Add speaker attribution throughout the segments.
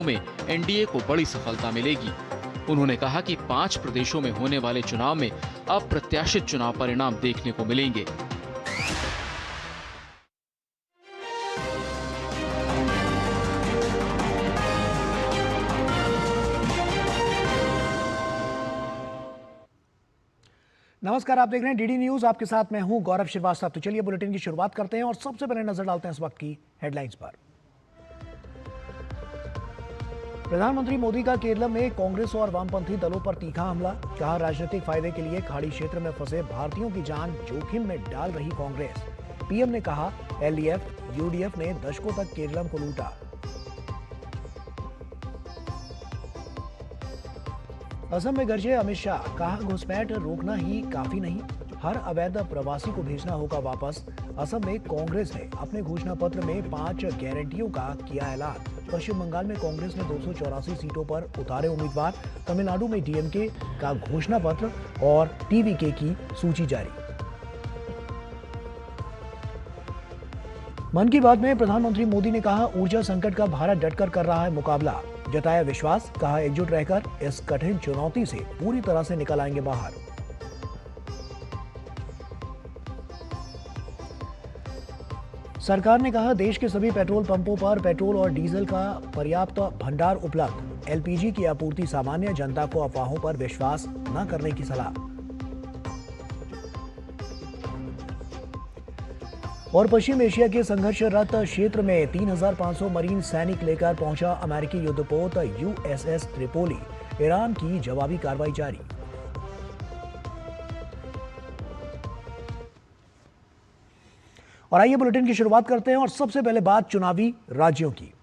Speaker 1: में एनडीए को बड़ी सफलता मिलेगी। उन्होंने कहा कि 5 प्रदेशों में होने वाले चुनाव में अप्रत्याशित चुनाव परिणाम देखने को मिलेंगे।
Speaker 2: नमस्कार, आप देख रहे हैं डीडी न्यूज। आपके साथ मैं हूं गौरव श्रीवास्तव। तो चलिए बुलेटिन की शुरुआत करते हैं और सबसे पहले नजर डालते हैं इस वक्त की हेडलाइंस पर। प्रधानमंत्री मोदी का केरल में कांग्रेस और वामपंथी दलों पर तीखा हमला। कहा, राजनीतिक फायदे के लिए खाड़ी क्षेत्र में फंसे भारतीयों की जान जोखिम में डाल रही कांग्रेस। पीएम ने कहा, एलडीएफ यूडीएफ ने दशकों तक केरल को लूटा। असम में गरजे अमित शाह। कहा, घुसपैठ रोकना ही काफी नहीं, हर अवैध प्रवासी को भेजना होगा वापस। असम में कांग्रेस ने अपने घोषणा पत्र में 5 गारंटियों का किया ऐलान। पश्चिम बंगाल में कांग्रेस ने 284 सीटों पर उतारे उम्मीदवार। तमिलनाडु में डीएमके का घोषणा पत्र और टीवीके की सूची जारी। मन की बात में प्रधानमंत्री मोदी ने कहा, ऊर्जा संकट का भारत डटकर कर रहा है मुकाबला। जताया विश्वास। कहा, एकजुट रहकर इस कठिन चुनौती से पूरी तरह से निकल आएंगे बाहर। सरकार ने कहा, देश के सभी पेट्रोल पंपों पर पेट्रोल और डीजल का पर्याप्त भंडार उपलब्ध। एलपीजी की आपूर्ति सामान्य, जनता को अफवाहों पर विश्वास न करने की सलाह। और पश्चिम एशिया के संघर्षरत क्षेत्र में 3,500 मरीन सैनिक लेकर पहुंचा अमेरिकी युद्धपोत यूएसएस त्रिपोली। ईरान की जवाबी कार्रवाई जारी। और आइए बुलेटिन की शुरुआत करते हैं और सबसे पहले बात चुनावी राज्यों की।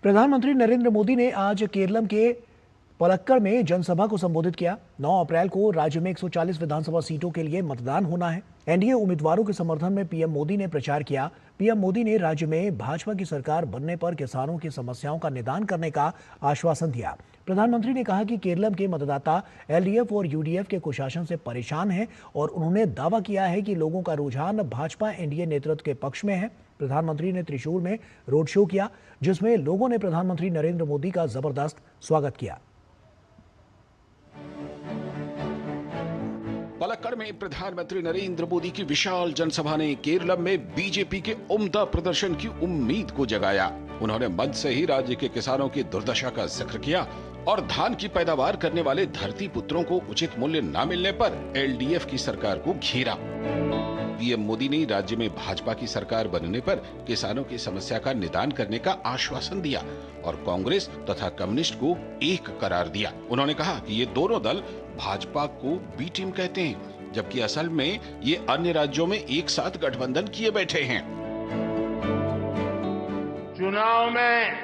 Speaker 2: प्रधानमंत्री नरेंद्र मोदी ने आज केरलम के पलक्कड़ में जनसभा को संबोधित किया। 9 अप्रैल को राज्य में 140 विधानसभा सीटों के लिए मतदान होना है। एनडीए उम्मीदवारों के समर्थन में पीएम मोदी ने प्रचार किया। पीएम मोदी ने राज्य में भाजपा की सरकार बनने पर किसानों की समस्याओं का निदान करने का आश्वासन दिया। प्रधानमंत्री ने कहा कि केरलम के मतदाता एलडीएफ और यूडीएफ के कुशासन से परेशान हैं और उन्होंने दावा किया है कि लोगों का रुझान भाजपा एनडीए नेतृत्व के पक्ष में है। प्रधानमंत्री ने त्रिशूर में रोड शो किया, जिसमें लोगों ने प्रधानमंत्री नरेंद्र मोदी का जबरदस्त स्वागत किया।
Speaker 3: पलक्कड़ में प्रधानमंत्री नरेंद्र मोदी की विशाल जनसभा ने केरलम में बीजेपी के उम्दा प्रदर्शन की उम्मीद को जगाया। उन्होंने मंच से ही राज्य के किसानों की दुर्दशा का जिक्र किया और धान की पैदावार करने वाले धरती पुत्रों को उचित मूल्य न मिलने पर एलडीएफ की सरकार को घेरा। पीएम मोदी ने राज्य में भाजपा की सरकार बनने पर किसानों की समस्या का निदान करने का आश्वासन दिया और कांग्रेस तथा कम्युनिस्ट को एक करार दिया। उन्होंने कहा कि ये दोनों दल भाजपा को बी टीम कहते हैं, जबकि असल में ये अन्य राज्यों में एक साथ गठबंधन किए बैठे हैं।
Speaker 4: चुनाव में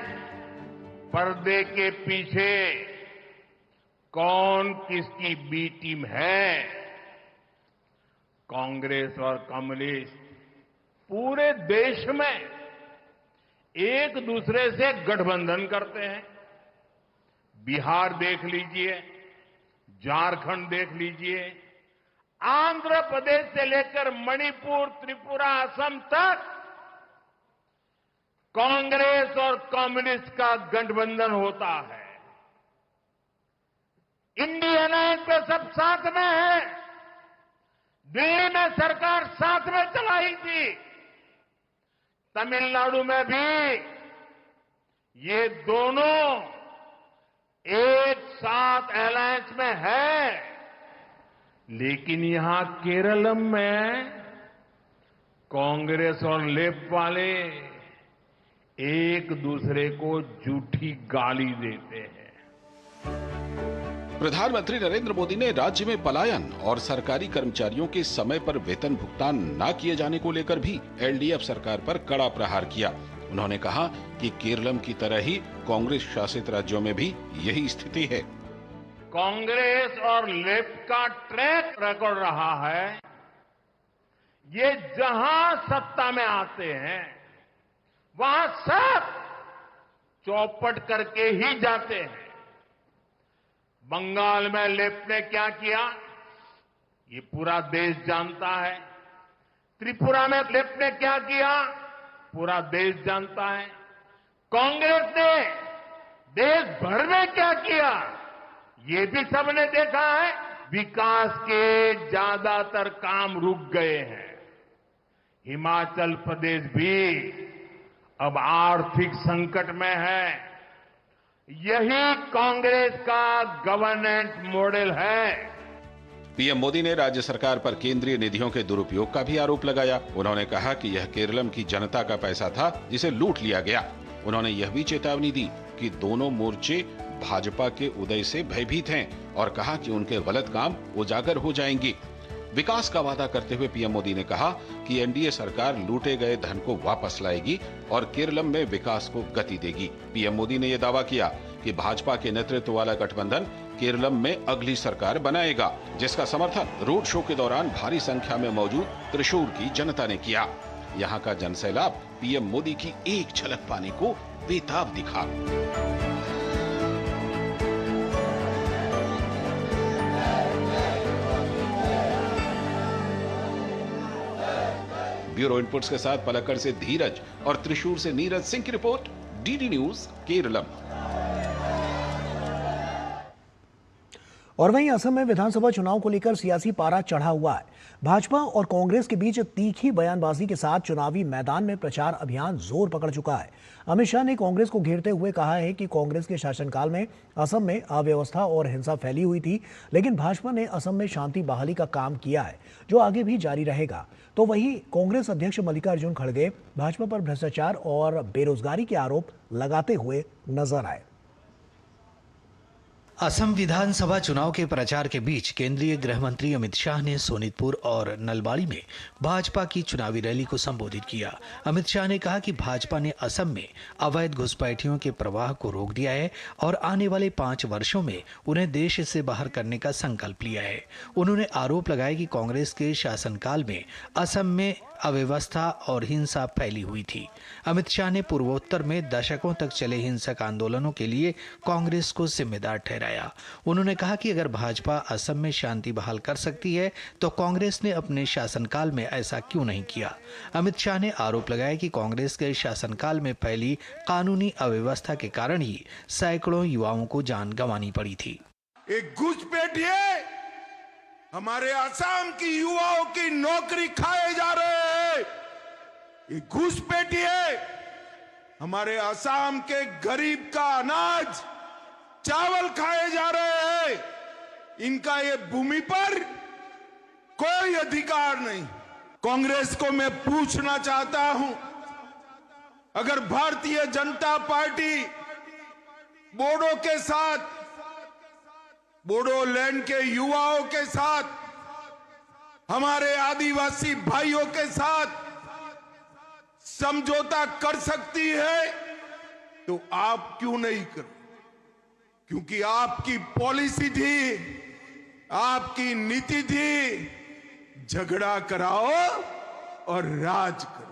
Speaker 4: पर्दे के पीछे कौन किसकी बी टीम है, कांग्रेस और कम्युनिस्ट पूरे देश में एक दूसरे से गठबंधन करते हैं। बिहार देख लीजिए, झारखंड देख लीजिए, आंध्र प्रदेश से लेकर मणिपुर, त्रिपुरा, असम तक कांग्रेस और कम्युनिस्ट का गठबंधन होता है। इंडिया अलायंस पे सब साथ में है। दिल्ली में सरकार साथ में चलाई थी, तमिलनाडु में भी ये दोनों एक साथ अलायंस में है। लेकिन यहां केरलम में कांग्रेस और लेफ्ट वाले एक दूसरे को झूठी गाली देते हैं।
Speaker 3: प्रधानमंत्री नरेंद्र मोदी ने राज्य में पलायन और सरकारी कर्मचारियों के समय पर वेतन भुगतान न किए जाने को लेकर भी एलडीएफ सरकार पर कड़ा प्रहार किया। उन्होंने कहा कि केरलम की तरह ही कांग्रेस शासित राज्यों में भी यही स्थिति है।
Speaker 4: कांग्रेस और लेफ्ट का ट्रैक रिकॉर्ड रहा है, ये जहां सत्ता में आते हैं वहां सब चौपट करके ही जाते हैं। बंगाल में लेफ्ट ने क्या किया, ये पूरा देश जानता है। त्रिपुरा में लेफ्ट ने क्या किया, पूरा देश जानता है। कांग्रेस ने देश भर में क्या किया, ये भी सबने देखा है। विकास के ज्यादातर काम रुक गए हैं। हिमाचल प्रदेश भी अब आर्थिक संकट में है। यही कांग्रेस का गवर्नेंस मॉडल है।
Speaker 3: पीएम मोदी ने राज्य सरकार पर केंद्रीय निधियों के दुरुपयोग का भी आरोप लगाया। उन्होंने कहा कि यह केरलम की जनता का पैसा था जिसे लूट लिया गया। उन्होंने यह भी चेतावनी दी कि दोनों मोर्चे भाजपा के उदय से भयभीत हैं और कहा कि उनके गलत काम उजागर हो जाएंगे। विकास का वादा करते हुए पीएम मोदी ने कहा कि एनडीए सरकार लूटे गए धन को वापस लाएगी और केरलम में विकास को गति देगी। पीएम मोदी ने यह दावा किया कि भाजपा के नेतृत्व वाला गठबंधन केरलम में अगली सरकार बनाएगा, जिसका समर्थन रोड शो के दौरान भारी संख्या में मौजूद त्रिशूर की जनता ने किया। यहाँ का जनसैलाब पीएम मोदी की एक झलक पाने को बेताब दिखा। ब्यूरो इनपुट्स के साथ पलक्कड़ से धीरज और त्रिशूर से नीरज सिंह की रिपोर्ट, डीडी न्यूज केरलम।
Speaker 2: और वहीं असम में विधानसभा चुनाव को लेकर सियासी पारा चढ़ा हुआ है। भाजपा और कांग्रेस के बीच तीखी बयानबाजी के साथ चुनावी मैदान में प्रचार अभियान जोर पकड़ चुका है। अमित शाह ने कांग्रेस को घेरते हुए कहा है कि कांग्रेस के शासनकाल में असम में अव्यवस्था और हिंसा फैली हुई थी, लेकिन भाजपा ने असम में शांति बहाली का काम किया है, जो आगे भी जारी रहेगा। तो वहीं कांग्रेस अध्यक्ष मल्लिकार्जुन खड़गे भाजपा पर भ्रष्टाचार और बेरोजगारी के आरोप लगाते हुए नजर आए।
Speaker 5: असम विधानसभा चुनाव के प्रचार के बीच केंद्रीय गृह मंत्री अमित शाह ने सोनितपुर और नलबाड़ी में भाजपा की चुनावी रैली को संबोधित किया। अमित शाह ने कहा कि भाजपा ने असम में अवैध घुसपैठियों के प्रवाह को रोक दिया है और आने वाले 5 वर्षों में उन्हें देश से बाहर करने का संकल्प लिया है। उन्होंने आरोप लगाया कि कांग्रेस के शासनकाल में असम में अव्यवस्था और हिंसा फैली हुई थी। अमित शाह ने पूर्वोत्तर में दशकों तक चले हिंसक आंदोलनों के लिए कांग्रेस को जिम्मेदार ठहराया। उन्होंने कहा कि अगर भाजपा असम में शांति बहाल कर सकती है तो कांग्रेस ने अपने शासनकाल में ऐसा क्यों नहीं किया। अमित शाह ने आरोप लगाया कि कांग्रेस के शासनकाल में फैली कानूनी अव्यवस्था के कारण ही सैकड़ों युवाओं को जान गंवानी पड़ी थी।
Speaker 6: एक घुसपैठिए हमारे असम की युवाओं की नौकरी खाए जा रहे हैं। ये घुसपैठिए हमारे असम के गरीब का अनाज चावल खाए जा रहे हैं। इनका ये भूमि पर कोई अधिकार नहीं। कांग्रेस को मैं पूछना चाहता हूं, अगर भारतीय जनता पार्टी बोडो के साथ, बोडोलैंड के युवाओं के साथ, हमारे आदिवासी भाइयों के साथ समझौता कर सकती है तो आप क्यों नहीं कर? क्योंकि आपकी पॉलिसी थी, आपकी नीति थी, झगड़ा कराओ और राज करो।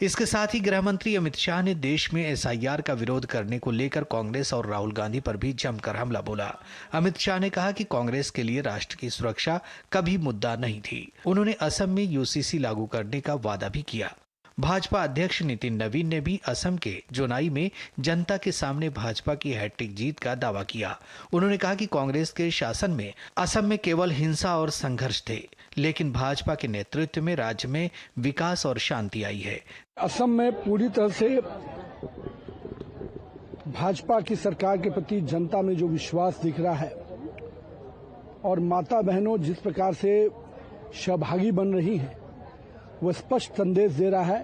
Speaker 5: इसके साथ ही गृह मंत्री अमित शाह ने देश में एसआईआर का विरोध करने को लेकर कांग्रेस और राहुल गांधी पर भी जमकर हमला बोला। अमित शाह ने कहा कि कांग्रेस के लिए राष्ट्र की सुरक्षा कभी मुद्दा नहीं थी। उन्होंने असम में यूसीसी लागू करने का वादा भी किया। भाजपा अध्यक्ष नितिन नवीन ने भी असम के जोनाई में जनता के सामने भाजपा की हैट्रिक जीत का दावा किया। उन्होंने कहा कि कांग्रेस के शासन में असम में केवल हिंसा और संघर्ष थे, लेकिन भाजपा के नेतृत्व में राज्य में विकास और शांति आई है।
Speaker 7: असम में पूरी तरह से भाजपा की सरकार के प्रति जनता में जो विश्वास दिख रहा है और माता बहनों जिस प्रकार से सहभागी बन रही हैं, वो स्पष्ट संदेश दे रहा है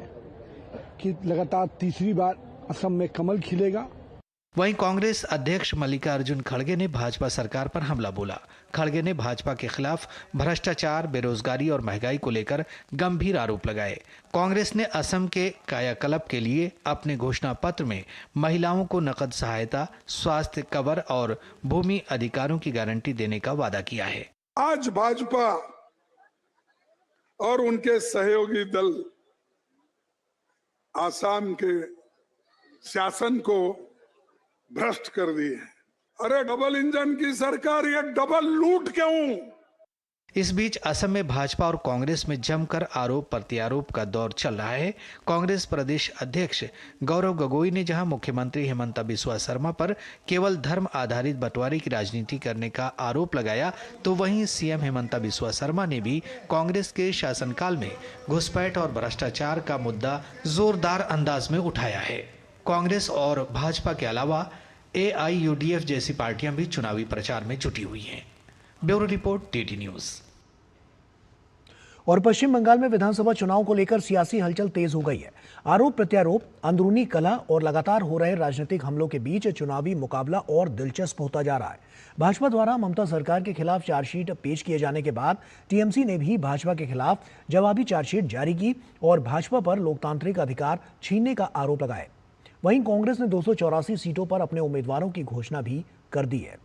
Speaker 7: कि लगातार तीसरी बार असम में कमल खिलेगा।
Speaker 5: वहीं कांग्रेस अध्यक्ष मल्लिकार्जुन खड़गे ने भाजपा सरकार पर हमला बोला। खड़गे ने भाजपा के खिलाफ भ्रष्टाचार, बेरोजगारी और महंगाई को लेकर गंभीर आरोप लगाए। कांग्रेस ने असम के कायाकल्प के लिए अपने घोषणा पत्र में महिलाओं को नकद सहायता, स्वास्थ्य कवर और भूमि अधिकारों की गारंटी देने का वादा किया है।
Speaker 6: आज भाजपा और उनके सहयोगी दल आसाम के शासन को भ्रष्ट कर दी है। अरे डबल इंजन की सरकार, ये डबल लूट क्यों?
Speaker 5: इस बीच असम में भाजपा और कांग्रेस में जमकर आरोप प्रत्यारोप का दौर चल रहा है। कांग्रेस प्रदेश अध्यक्ष गौरव गोगोई ने जहां मुख्यमंत्री हिमंता बिस्वा शर्मा पर केवल धर्म आधारित बंटवारे की राजनीति करने का आरोप लगाया, तो वहीं सीएम हिमंता बिस्वा शर्मा ने भी कांग्रेस के शासनकाल में घुसपैठ और भ्रष्टाचार का मुद्दा जोरदार अंदाज में उठाया है। कांग्रेस और भाजपा के अलावा AIUDF जैसी पार्टियां भी चुनावी प्रचार में जुटी हुई हैं। Bureau report, DD news.
Speaker 2: और पश्चिम बंगाल में विधानसभा चुनाव को लेकर सियासी हलचल तेज हो गई है। आरोप प्रत्यारोप, अंदरूनी कलह और लगातार हो रहे राजनीतिक हमलों के बीच चुनावी मुकाबला और दिलचस्प होता जा रहा है। भाजपा द्वारा ममता सरकार के खिलाफ चार्जशीट पेश किए जाने के बाद TMC ने भी भाजपा के खिलाफ जवाबी चार्जशीट जारी की और भाजपा पर लोकतांत्रिक अधिकार छीनने का आरोप लगाए। वहीं कांग्रेस ने 284 सीटों पर अपने उम्मीदवारों की घोषणा भी कर दी है।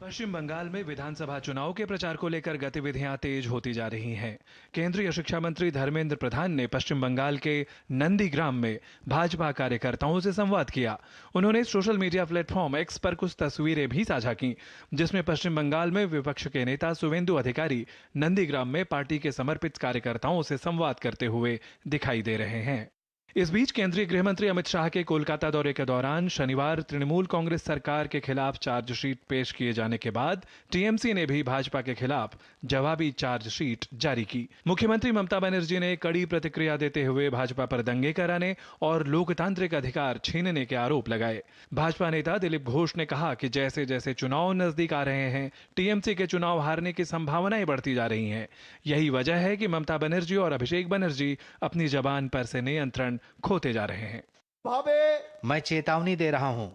Speaker 8: पश्चिम बंगाल में विधानसभा चुनाव के प्रचार को लेकर गतिविधियां तेज होती जा रही हैं। केंद्रीय शिक्षा मंत्री धर्मेंद्र प्रधान ने पश्चिम बंगाल के नंदीग्राम में भाजपा कार्यकर्ताओं से संवाद किया। उन्होंने सोशल मीडिया प्लेटफॉर्म X पर कुछ तस्वीरें भी साझा की, जिसमें पश्चिम बंगाल में विपक्ष के नेता शुवेंदु अधिकारी नंदीग्राम में पार्टी के समर्पित कार्यकर्ताओं से संवाद करते हुए दिखाई दे रहे हैं। इस बीच केंद्रीय गृह मंत्री अमित शाह के कोलकाता दौरे के दौरान शनिवार तृणमूल कांग्रेस सरकार के खिलाफ चार्जशीट पेश किए जाने के बाद TMC ने भी भाजपा के खिलाफ जवाबी चार्जशीट जारी की। मुख्यमंत्री ममता बनर्जी ने कड़ी प्रतिक्रिया देते हुए भाजपा पर दंगे कराने और लोकतांत्रिक अधिकार छीनने के आरोप लगाए। भाजपा नेता दिलीप घोष ने कहा कि जैसे जैसे चुनाव नजदीक आ रहे हैं, TMC के चुनाव हारने की संभावनाएं बढ़ती जा रही हैं। यही वजह है कि ममता बनर्जी और अभिषेक बनर्जी अपनी जबान पर से नियंत्रण खोते जा रहे हैं।
Speaker 5: मैं चेतावनी दे रहा हूं,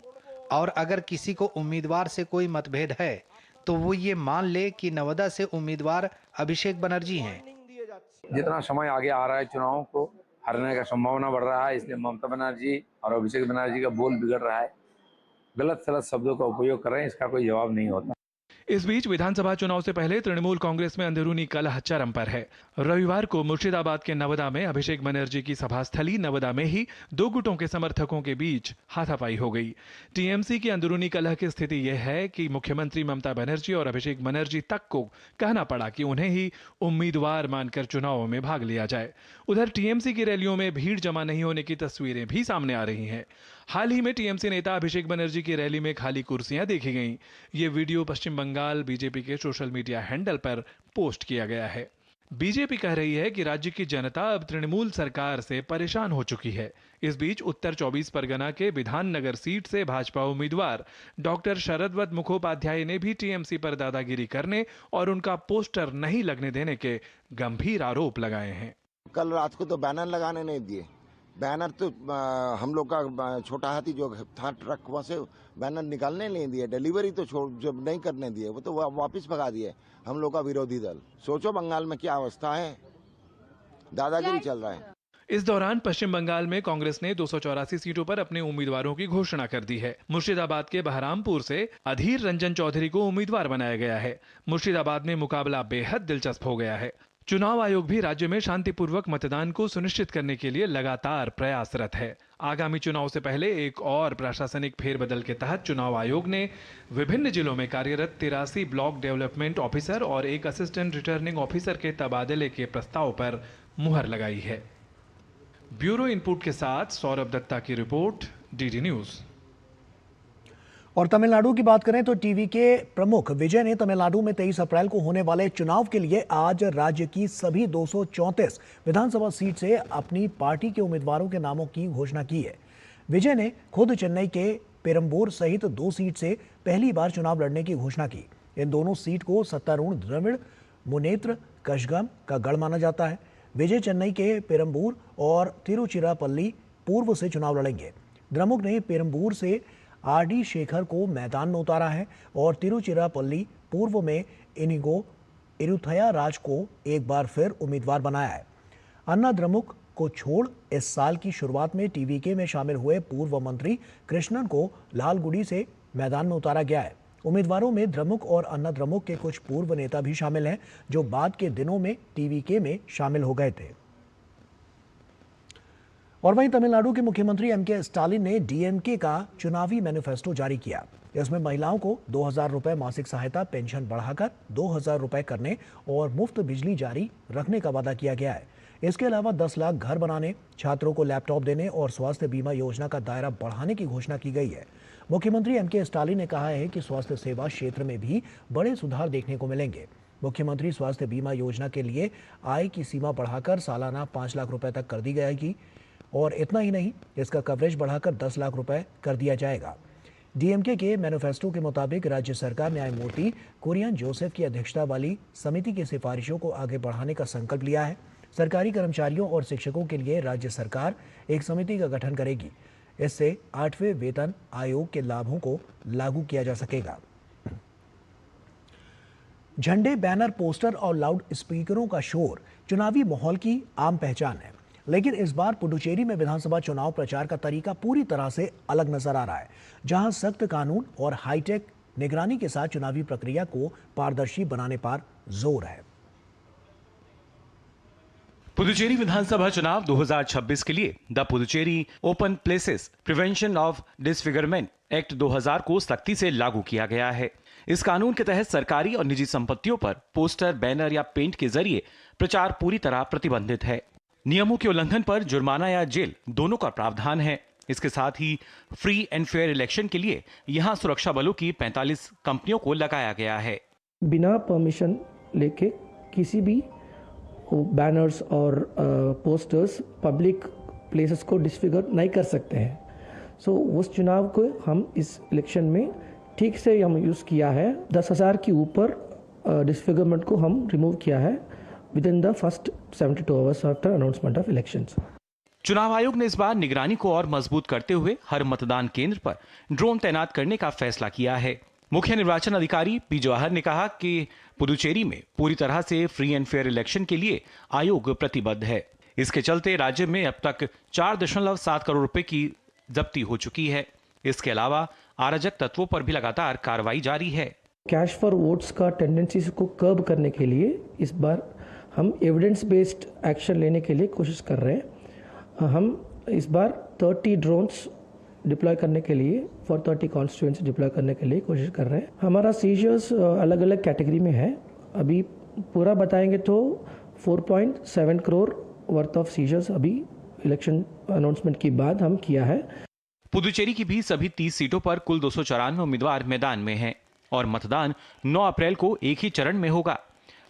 Speaker 5: और अगर किसी को उम्मीदवार से कोई मतभेद है तो वो ये मान ले कि नवादा से उम्मीदवार अभिषेक बनर्जी हैं।
Speaker 9: जितना समय आगे आ रहा है, चुनाव को हारने का संभावना बढ़ रहा है, इसलिए ममता बनर्जी और अभिषेक बनर्जी का बोल बिगड़ रहा है। गलत सलत शब्दों का उपयोग कर रहे हैं, इसका कोई जवाब नहीं होता।
Speaker 8: इस बीच विधानसभा चुनाव से पहले तृणमूल कांग्रेस में अंदरूनी कलह चरम पर है। रविवार को मुर्शिदाबाद के नवदा में अभिषेक बनर्जी की सभा स्थली नवदा में ही दो गुटों के समर्थकों के बीच हाथापाई हो गई। TMC की अंदरूनी कलह की स्थिति यह है कि मुख्यमंत्री ममता बनर्जी और अभिषेक बनर्जी तक को कहना पड़ा कि उन्हें ही उम्मीदवार मानकर चुनाव में भाग लिया जाए। उधर TMC की रैलियों में भीड़ जमा नहीं होने की तस्वीरें भी सामने आ रही हैं। हाल ही में TMC नेता अभिषेक बनर्जी की रैली में खाली कुर्सियां देखी गईं। ये वीडियो पश्चिम बंगाल बीजेपी के सोशल मीडिया हैंडल पर पोस्ट किया गया है। बीजेपी कह रही है कि राज्य की जनता अब तृणमूल सरकार से परेशान हो चुकी है। इस बीच उत्तर 24 परगना के विधाननगर सीट से भाजपा उम्मीदवार डॉक्टर शरदवत मुखोपाध्याय ने भी TMC पर दादागिरी करने और उनका पोस्टर नहीं लगने देने के गंभीर आरोप लगाए हैं।
Speaker 10: कल रात को तो बैनर लगाने नहीं दिए। बैनर तो हम लोग का छोटा हाथी जो था ट्रक, वहाँ से बैनर निकालने नहीं दिए। डिलीवरी तो जब नहीं करने दिए, वो तो वापस भगा दिए हम लोग का विरोधी दल। सोचो बंगाल में क्या अवस्था है, दादागिरी चल रहा है।
Speaker 8: इस दौरान पश्चिम बंगाल में कांग्रेस ने 284 सीटों पर अपने उम्मीदवारों की घोषणा कर दी है। मुर्शिदाबाद के बहरामपुर से अधीर रंजन चौधरी को उम्मीदवार बनाया गया है। मुर्शिदाबाद में मुकाबला बेहद दिलचस्प हो गया है। चुनाव आयोग भी राज्य में शांतिपूर्वक मतदान को सुनिश्चित करने के लिए लगातार प्रयासरत है। आगामी चुनाव से पहले एक और प्रशासनिक फेरबदल के तहत चुनाव आयोग ने विभिन्न जिलों में कार्यरत 83 ब्लॉक डेवलपमेंट ऑफिसर और एक असिस्टेंट रिटर्निंग ऑफिसर के तबादले के प्रस्ताव पर मुहर लगाई है। ब्यूरो इनपुट के साथ सौरभ दत्ता की रिपोर्ट, DD न्यूज।
Speaker 2: और तमिलनाडु की बात करें तो टीवी के प्रमुख विजय ने तमिलनाडु में 23 अप्रैल को होने वाले चुनाव के लिए आज राज्य की सभी 234 विधानसभा सीट से अपनी पार्टी के उम्मीदवारों के नामों की घोषणा की है। विजय ने खुद चेन्नई के पेरम्बूर सहित 2 सीट से पहली बार चुनाव लड़ने की घोषणा की। इन दोनों सीट को सत्तारूढ़ द्रविड़ मुनेत्र कषगम का गढ़ माना जाता है। विजय चेन्नई के पेरम्बूर और तिरुचिरापल्ली पूर्व से चुनाव लड़ेंगे। द्रमुक ने पेरम्बूर से RD शेखर को मैदान में उतारा है और तिरुचिरापल्ली पूर्व में इनिगो इरुथया राज को एक बार फिर उम्मीदवार बनाया है। अन्ना द्रमुक को छोड़ इस साल की शुरुआत में TVK में शामिल हुए पूर्व मंत्री कृष्णन को लालगुड़ी से मैदान में उतारा गया है। उम्मीदवारों में द्रमुक और अन्ना द्रमुक के कुछ पूर्व नेता भी शामिल हैं, जो बाद के दिनों में TVK में शामिल हो गए थे। और वहीं तमिलनाडु के मुख्यमंत्री एमके स्टालिन ने डीएमके का चुनावी मैनिफेस्टो जारी किया। इसमें महिलाओं को 2,000 रुपए मासिक सहायता पेंशन बढ़ाकर 2,000 रुपए करने और मुफ्त बिजली जारी रखने का वादा किया गया है। इसके अलावा 10 लाख घर बनाने, छात्रों को लैपटॉप देने और स्वास्थ्य बीमा योजना का दायरा बढ़ाने की घोषणा की गई है। मुख्यमंत्री एमके स्टालिन ने कहा है कि स्वास्थ्य सेवा क्षेत्र में भी बड़े सुधार देखने को मिलेंगे। मुख्यमंत्री स्वास्थ्य बीमा योजना के लिए आय की सीमा बढ़ाकर सालाना 5 लाख रुपए तक कर दी जाएगी और इतना ही नहीं, इसका कवरेज बढ़ाकर 10 लाख रुपए कर दिया जाएगा। डीएमके के मैनिफेस्टो के मुताबिक राज्य सरकार न्यायमूर्ति कुरियन जोसेफ की अध्यक्षता वाली समिति की सिफारिशों को आगे बढ़ाने का संकल्प लिया है। सरकारी कर्मचारियों और शिक्षकों के लिए राज्य सरकार एक समिति का गठन करेगी। इससे 8वें वेतन आयोग के लाभों को लागू किया जा सकेगा। झंडे, बैनर, पोस्टर और लाउड स्पीकरों का शोर चुनावी माहौल की आम पहचान है, लेकिन इस बार पुडुचेरी में विधानसभा चुनाव प्रचार का तरीका पूरी तरह से अलग नजर आ रहा है, जहां सख्त कानून और हाईटेक निगरानी के साथ चुनावी प्रक्रिया को पारदर्शी बनाने पर जोर है।
Speaker 11: पुदुचेरी विधानसभा चुनाव 2026 के लिए the Puducherry open places prevention of disfigurement act 2000 को सख्ती से लागू किया गया है। इस कानून के तहत सरकारी और निजी संपत्तियों पर पोस्टर, बैनर या पेंट के जरिए प्रचार पूरी तरह प्रतिबंधित है। नियमों के उल्लंघन पर जुर्माना या जेल दोनों का प्रावधान है। इसके साथ ही फ्री एंड फेयर इलेक्शन के लिए यहां सुरक्षा बलों की 45 कंपनियों को लगाया गया है।
Speaker 12: बिना परमिशन लेके किसी भी बैनर्स और पोस्टर्स पब्लिक प्लेसेस को डिसफिगर नहीं कर सकते हैं। सो उस चुनाव को हम इस इलेक्शन में ठीक से हम यूज़ किया है। 10,000 के ऊपर डिसफिगरमेंट को हम रिमूव किया है with in the first 72 hours after announcement of elections.
Speaker 11: चुनाव आयोग ने इस बार निगरानी को और मजबूत करते हुए हर मतदान केंद्र पर ड्रोन तैनात करने का फैसला किया है। मुख्य निर्वाचन अधिकारी पी जवाहर ने कहा कि पुदुचेरी में पूरी तरह से फ्री एंड फेयर इलेक्शन के लिए आयोग प्रतिबद्ध है। इसके चलते राज्य में अब तक 4.7 करोड़ रुपए की जब्ती हो चुकी है। इसके अलावा अराजक तत्वों पर भी लगातार कार्रवाई जारी है।
Speaker 12: कैश फॉर वोट्स का टेंडेंसी को कर्ब करने के लिए इस बार हम एविडेंस बेस्ड एक्शन लेने के लिए कोशिश कर रहे हैं। हम इस बार 30 ड्रोन्स डिप्लॉय करने के लिए फॉर 30 कॉन्स्टिट्यूएंसी डिप्लॉय करने के लिए कोशिश कर रहे हैं। हमारा सीजर्स अलग अलग कैटेगरी में है। अभी पूरा बताएंगे तो 4.7 करोड़ वर्थ ऑफ सीजर्स अभी इलेक्शन अनाउंसमेंट के बाद हम किया है।
Speaker 11: पुदुचेरी की भी सभी 30 सीटों पर कुल 294 उम्मीदवार मैदान में हैं और मतदान 9 अप्रैल को एक ही चरण में होगा।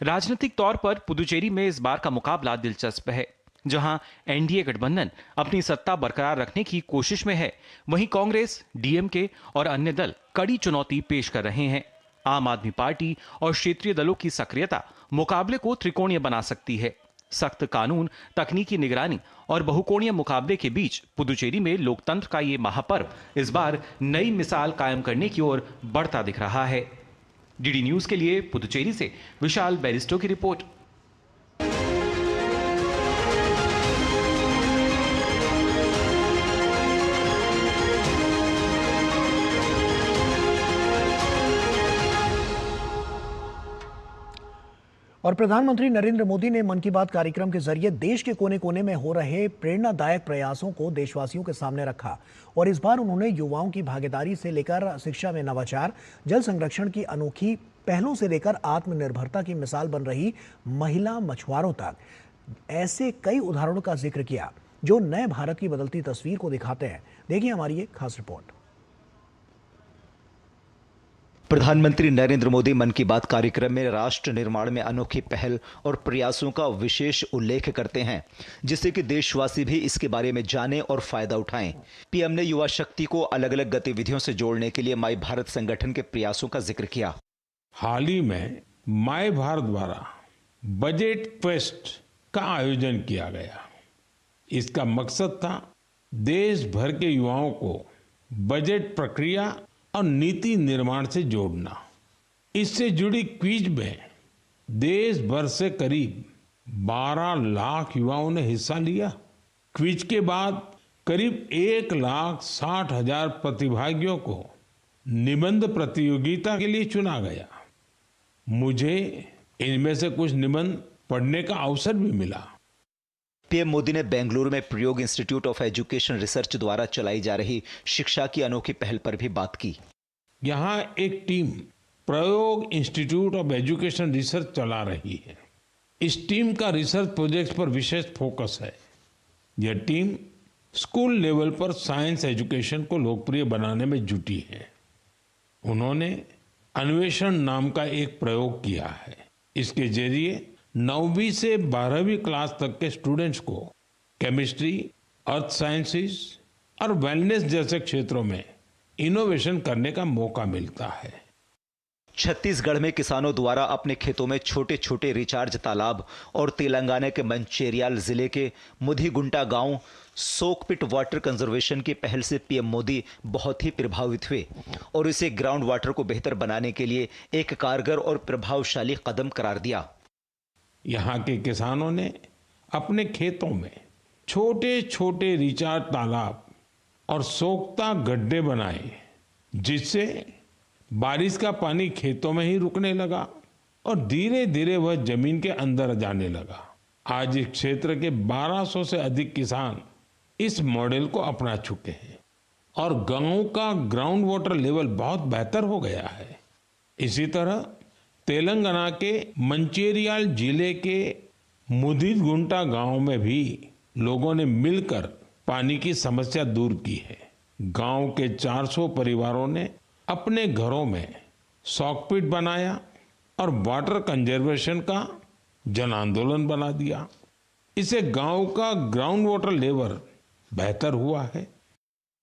Speaker 11: राजनीतिक तौर पर पुदुचेरी में इस बार का मुकाबला दिलचस्प है। जहां एनडीए गठबंधन अपनी सत्ता बरकरार रखने की कोशिश में है, वहीं कांग्रेस, डीएमके और अन्य दल कड़ी चुनौती पेश कर रहे हैं। आम आदमी पार्टी और क्षेत्रीय दलों की सक्रियता मुकाबले को त्रिकोणीय बना सकती है। सख्त कानून, तकनीकी निगरानी और बहुकोणीय मुकाबले के बीच पुदुचेरी में लोकतंत्र का ये महापर्व इस बार नई मिसाल कायम करने की ओर बढ़ता दिख रहा है। डीडी न्यूज के लिए पुदुचेरी से विशाल बैरिस्टो की रिपोर्ट।
Speaker 2: और प्रधानमंत्री नरेंद्र मोदी ने मन की बात कार्यक्रम के जरिए देश के कोने कोने में हो रहे प्रेरणादायक प्रयासों को देशवासियों के सामने रखा और इस बार उन्होंने युवाओं की भागीदारी से लेकर शिक्षा में नवाचार, जल संरक्षण की अनोखी पहलों से लेकर आत्मनिर्भरता की मिसाल बन रही महिला मछुआरों तक ऐसे कई उदाहरणों का जिक्र किया जो नए भारत की बदलती तस्वीर को दिखाते हैं। देखिए हमारी ये खास रिपोर्ट।
Speaker 13: प्रधानमंत्री नरेंद्र मोदी मन की बात कार्यक्रम में राष्ट्र निर्माण में अनोखी पहल और प्रयासों का विशेष उल्लेख करते हैं, जिससे कि देशवासी भी इसके बारे में जानें और फायदा उठाएं। पीएम ने युवा शक्ति को अलग अलग गतिविधियों से जोड़ने के लिए माई भारत संगठन के प्रयासों का जिक्र किया।
Speaker 6: हाल ही में माई भारत द्वारा बजट फेस्ट का आयोजन किया गया। इसका मकसद था देश भर के युवाओं को बजट प्रक्रिया और नीति निर्माण से जोड़ना। इससे जुड़ी क्विज में देश भर से करीब 12 लाख युवाओं ने हिस्सा लिया। क्विज के बाद करीब 1,60,000 प्रतिभागियों को निबंध प्रतियोगिता के लिए चुना गया। मुझे इनमें से कुछ निबंध पढ़ने का अवसर भी मिला।
Speaker 13: पीएम मोदी ने बेंगलुरु में प्रयोग इंस्टीट्यूट ऑफ एजुकेशन रिसर्च द्वारा चलाई जा रही शिक्षा की अनोखी पहल पर भी बात की।
Speaker 6: यहाँ एक टीम प्रयोग इंस्टीट्यूट ऑफ एजुकेशन रिसर्च चला रही है। इस टीम का रिसर्च प्रोजेक्ट्स पर विशेष फोकस है। यह टीम स्कूल लेवल पर साइंस एजुकेशन को लोकप्रिय बनाने में जुटी है। उन्होंने अन्वेषण नाम का एक प्रयोग किया है। इसके जरिए 9वीं से 12वीं क्लास तक के स्टूडेंट्स को केमिस्ट्री, अर्थ साइंसेस और वेलनेस जैसे क्षेत्रों में इनोवेशन करने का मौका मिलता है।
Speaker 13: छत्तीसगढ़ में किसानों द्वारा अपने खेतों में छोटे छोटे रिचार्ज तालाब और तेलंगाना के मंचेरियाल जिले के मुधिगुंटा गांव सोकपिट वाटर कंजर्वेशन की पहल से पीएम मोदी बहुत ही प्रभावित हुए और इसे ग्राउंड वाटर को बेहतर बनाने के लिए एक कारगर और प्रभावशाली कदम करार दिया।
Speaker 6: यहाँ के किसानों ने अपने खेतों में छोटे छोटे रिचार्ज तालाब और सोखता गड्ढे बनाए, जिससे बारिश का पानी खेतों में ही रुकने लगा और धीरे धीरे वह जमीन के अंदर जाने लगा। आज इस क्षेत्र के 1200 से अधिक किसान इस मॉडल को अपना चुके हैं और गांव का ग्राउंड वाटर लेवल बहुत बेहतर हो गया है। इसी तरह तेलंगाना के मंचेरियाल जिले के मुधिगुंटा गांव में भी लोगों ने मिलकर पानी की समस्या दूर की है। गांव के 400 परिवारों ने अपने घरों में सॉकपिट बनाया और वाटर कंजर्वेशन का जन आंदोलन बना दिया। इससे गांव का ग्राउंड वाटर लेवल बेहतर हुआ है।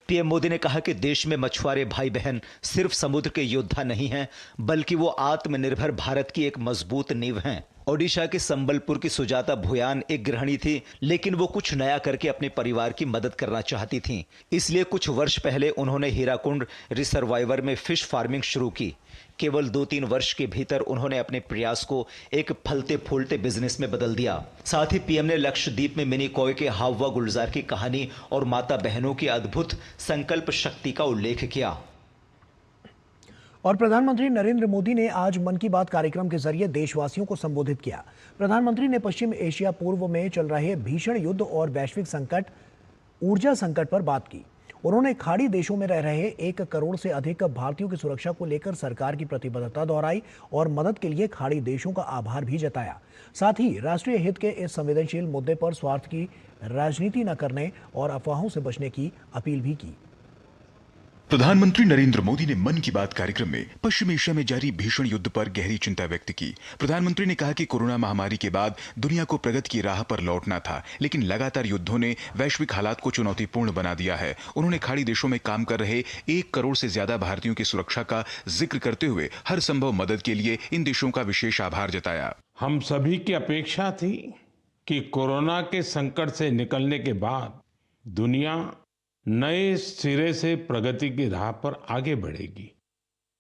Speaker 13: पीएम मोदी ने कहा कि देश में मछुआरे भाई बहन सिर्फ समुद्र के योद्धा नहीं हैं, बल्कि वो आत्मनिर्भर भारत की एक मजबूत नींव हैं। ओडिशा के संबलपुर की सुजाता भुयान एक गृहिणी थी, लेकिन वो कुछ नया करके अपने परिवार की मदद करना चाहती थीं। इसलिए कुछ वर्ष पहले उन्होंने हीराकुंड रिसर्वायर में फिश फार्मिंग शुरू की। केवल 2-3 वर्ष के भीतर उन्होंने अपने प्रयास को एक फलते फूलते बिजनेस में बदल दिया। साथ ही पीएम ने लक्षद्वीप में मिनी कोय के हाववा गुलजार की कहानी और माता बहनों की अद्भुत संकल्प शक्ति का उल्लेख किया।
Speaker 2: और प्रधानमंत्री नरेंद्र मोदी ने आज मन की बात कार्यक्रम के जरिए देशवासियों को संबोधित किया। प्रधानमंत्री ने पश्चिम एशिया पूर्व में चल रहे भीषण युद्ध और वैश्विक संकट, ऊर्जा संकट पर बात की। उन्होंने खाड़ी देशों में रह रहे 1 करोड़ से अधिक भारतीयों की सुरक्षा को लेकर सरकार की प्रतिबद्धता दोहराई और मदद के लिए खाड़ी देशों का आभार भी जताया। साथ ही राष्ट्रीय हित के इस संवेदनशील मुद्दे पर स्वार्थ की राजनीति न करने और अफवाहों से बचने की अपील भी की।
Speaker 14: प्रधानमंत्री नरेंद्र मोदी ने मन की बात कार्यक्रम में पश्चिम एशिया में जारी भीषण युद्ध पर गहरी चिंता व्यक्त की। प्रधानमंत्री ने कहा कि कोरोना महामारी के बाद दुनिया को प्रगति की राह पर लौटना था, लेकिन लगातार युद्धों ने वैश्विक हालात को चुनौतीपूर्ण बना दिया है। उन्होंने खाड़ी देशों में काम कर रहे 1 करोड़ से ज्यादा भारतीयों की सुरक्षा का जिक्र करते हुए हर संभव मदद के लिए इन देशों का विशेष आभार जताया।
Speaker 6: हम सभी की अपेक्षा थी कि कोरोना के संकट से निकलने के बाद दुनिया नए सिरे से प्रगति की राह पर आगे बढ़ेगी,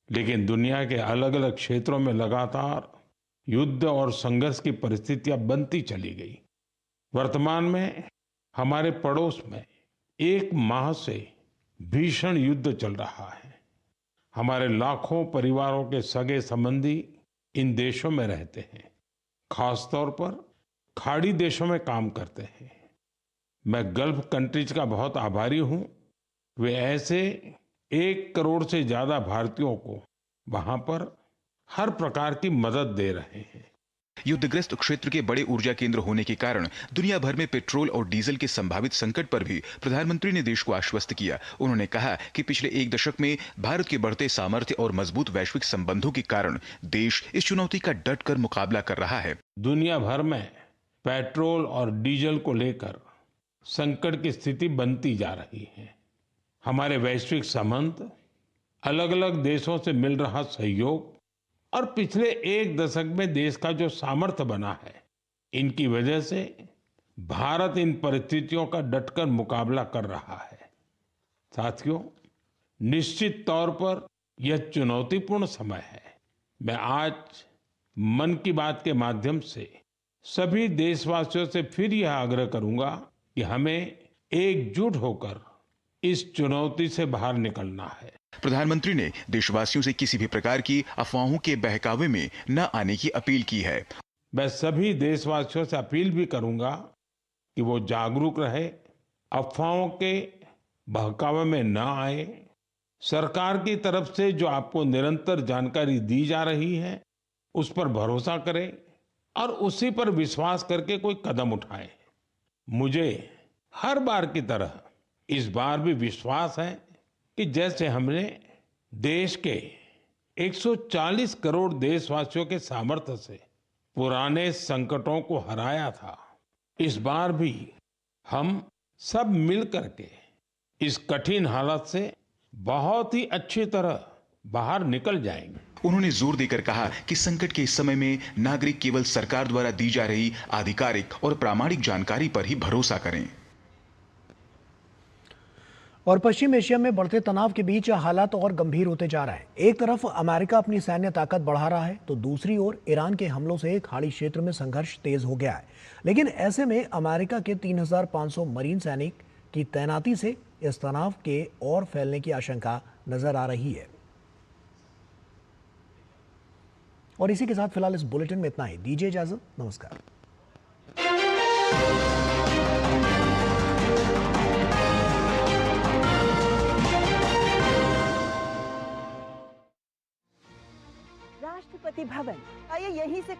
Speaker 6: लेकिन दुनिया के अलग अलग क्षेत्रों में लगातार युद्ध और संघर्ष की परिस्थितियां बनती चली गई। वर्तमान में हमारे पड़ोस में 1 माह से भीषण युद्ध चल रहा है। हमारे लाखों परिवारों के सगे संबंधी इन देशों में रहते हैं, खासतौर पर खाड़ी देशों में काम करते हैं। मैं गल्फ कंट्रीज का बहुत आभारी हूं। वे ऐसे 1 करोड़ से ज्यादा भारतीयों को वहां पर हर प्रकार की मदद दे रहे हैं।
Speaker 14: युद्धग्रस्त क्षेत्र के बड़े ऊर्जा केंद्र होने के कारण दुनिया भर में पेट्रोल और डीजल के संभावित संकट पर भी प्रधानमंत्री ने देश को आश्वस्त किया। उन्होंने कहा कि पिछले 1 दशक में भारत के बढ़ते सामर्थ्य और मजबूत वैश्विक संबंधों के कारण देश इस चुनौती का डटकर मुकाबला कर रहा है।
Speaker 6: दुनिया भर में पेट्रोल और डीजल को लेकर संकट की स्थिति बनती जा रही है। हमारे वैश्विक संबंध, अलग अलग देशों से मिल रहा सहयोग और पिछले 1 दशक में देश का जो सामर्थ्य बना है, इनकी वजह से भारत इन परिस्थितियों का डटकर मुकाबला कर रहा है। साथियों, निश्चित तौर पर यह चुनौतीपूर्ण समय है। मैं आज मन की बात के माध्यम से सभी देशवासियों से फिर यह आग्रह करूंगा कि हमें एकजुट होकर इस चुनौती से बाहर निकलना है।
Speaker 14: प्रधानमंत्री ने देशवासियों से किसी भी प्रकार की अफवाहों के बहकावे में न आने की अपील की है।
Speaker 6: मैं सभी देशवासियों से अपील भी करूंगा
Speaker 4: कि वो जागरूक रहे, अफवाहों के बहकावे में न आए, सरकार की तरफ से जो आपको निरंतर जानकारी दी जा रही है उस पर भरोसा करें और उसी पर विश्वास करके कोई कदम उठाएं। मुझे हर बार की तरह इस बार भी विश्वास है कि जैसे हमने देश के 140 करोड़ देशवासियों के सामर्थ्य से पुराने संकटों को हराया था, इस बार भी हम सब मिल करके इस कठिन हालत से बहुत ही अच्छी तरह बाहर निकल जाएंगे।
Speaker 14: उन्होंने जोर देकर कहा कि संकट के इस समय में नागरिक केवल सरकार द्वारा दी जा रही आधिकारिक और प्रामाणिक जानकारी पर ही भरोसा करें।
Speaker 2: और पश्चिम एशिया में बढ़ते तनाव के बीच हालात और गंभीर होते जा रहे हैं। एक तरफ अमेरिका अपनी सैन्य ताकत बढ़ा रहा है तो दूसरी ओर ईरान के हमलों से खाड़ी क्षेत्र में संघर्ष तेज हो गया है। लेकिन ऐसे में अमेरिका के 3,500 मरीन सैनिक की तैनाती से इस तनाव के और फैलने की आशंका नजर आ रही है। और इसी के साथ फिलहाल इस बुलेटिन में इतना ही। दीजिए इजाजत, नमस्कार।
Speaker 15: राष्ट्रपति भवन, आइए यहीं से